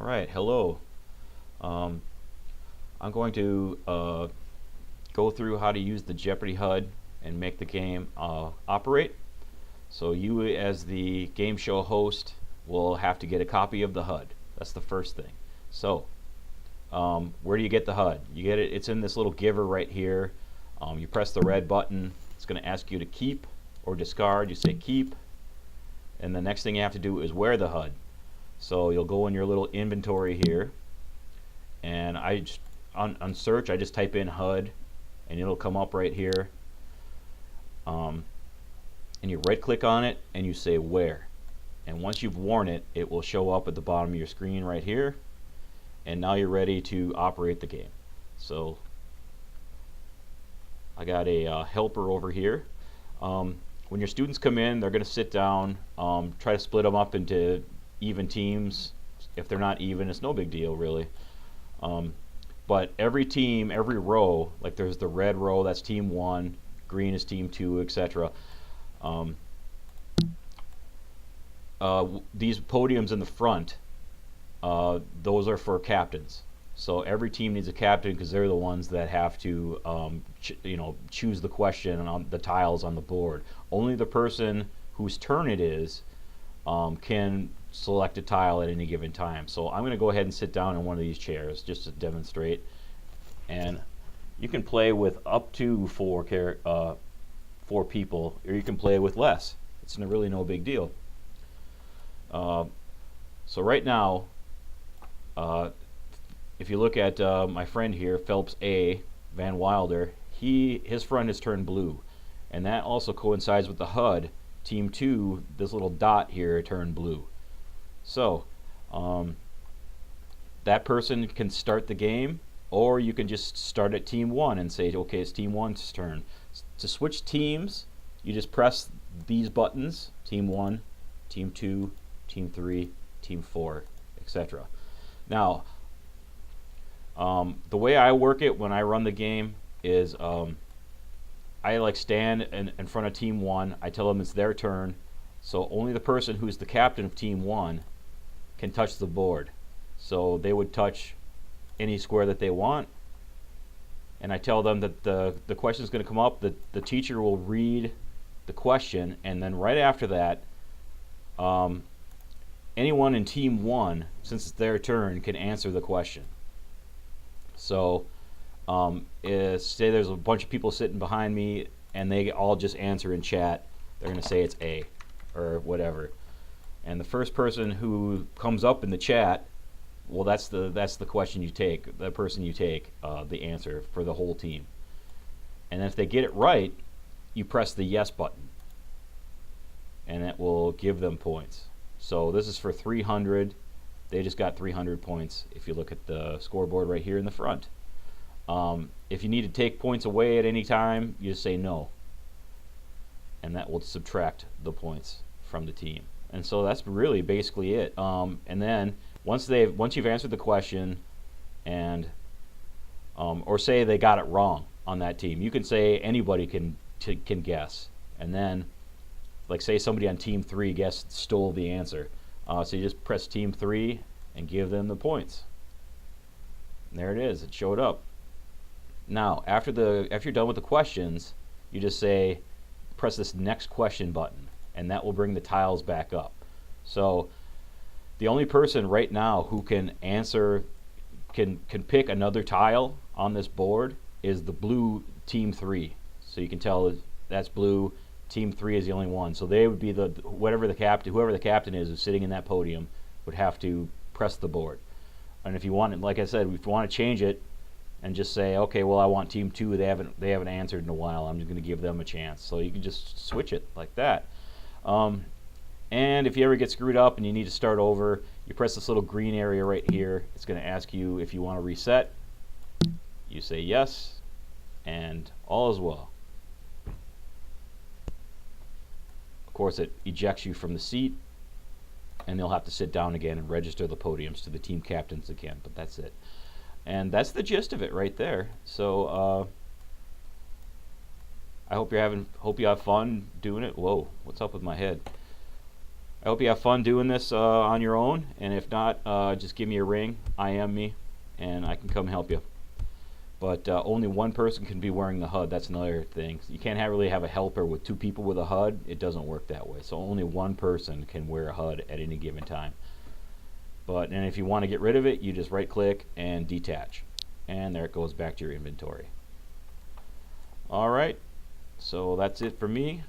Alright, hello. I'm going to go through how to use the Jeopardy HUD and make the game operate. So you as the game show host will have to get a copy of the HUD. That's the first thing. So where do you get the HUD? You get it, it's in this little giver right here. You press the red button. It's going to ask you to keep or discard. You say keep, and the next thing you have to do is wear the HUD. So you'll go in your little inventory here, and I just, on search, I just type in HUD, and it'll come up right here. And you right click on it and you say wear, and once you've worn it, it will show up at the bottom of your screen right here, and now you're ready to operate the game. So I got a helper over here. When your students come in, they're going to sit down, try to split them up into even teams. If they're not even, it's no big deal really. But every team, every row, like there's the red row, that's team 1, green is team 2, etc. These podiums in the front, those are for captains. So every team needs a captain because they're the ones that have to choose the question on the tiles on the board. Only the person whose turn it is can select a tile at any given time. So I'm going to go ahead and sit down in one of these chairs just to demonstrate. And you can play with up to four people, or you can play with less. It's really no big deal. So right now, if you look at my friend here, Phelps A. Van Wilder, his front is turned blue, and that also coincides with the HUD. Team 2, this little dot here, turned blue. So that person can start the game, or you can just start at team 1 and say, okay, it's team 1's turn. To switch teams, you just press these buttons: team 1, team 2, team 3, team 4, etc. Now, the way I work it when I run the game is I stand in front of team 1. I tell them it's their turn, so only the person who's the captain of team 1 can touch the board. So they would touch any square that they want, and I tell them that the question is going to come up, the teacher will read the question, and then right after that, anyone in team 1, since it's their turn, can answer the question. So say there's a bunch of people sitting behind me and they all just answer in chat, they're going to say it's A or whatever, and the first person who comes up in the chat, well, that's the question you take, the person you take the answer for the whole team. And if they get it right, you press the yes button, and it will give them points. So this is for 300. They just got 300 points if you look at the scoreboard right here in the front. If you need to take points away at any time, you just say no, and that will subtract the points from the team. And so that's really basically it. And then once you've answered the question, and or say they got it wrong on that team, you can say anybody can guess, and then like say somebody on team 3 stole the answer. So you just press team 3 and give them the points. And there it is, it showed up. Now after you're done with the questions, you just press this next question button, and that will bring the tiles back up. So the only person right now who can answer, can pick another tile on this board is the blue team 3. So you can tell that's blue. Team 3 is the only one. So they would be whoever the captain is who's sitting in that podium would have to press the board. And if you want, like I said, if you want to change it and just say, okay, well, I want team 2, they haven't answered in a while, I'm just going to give them a chance. So you can just switch it like that. And if you ever get screwed up and you need to start over, you press this little green area right here. It's going to ask you if you want to reset. You say yes, and all is well. Of course, it ejects you from the seat, and they'll have to sit down again and register the podiums to the team captains again, but that's it. And that's the gist of it right there. So I hope you have fun doing it. Whoa, what's up with my head? I hope you have fun doing this on your own, and if not, just give me a ring, IM me, and I can come help you. But only one person can be wearing the HUD. That's another thing. You can't really have a helper with 2 people with a HUD. It doesn't work that way. So only one person can wear a HUD at any given time. And if you want to get rid of it, you just right click and detach, and there it goes back to your inventory. Alright, so that's it for me.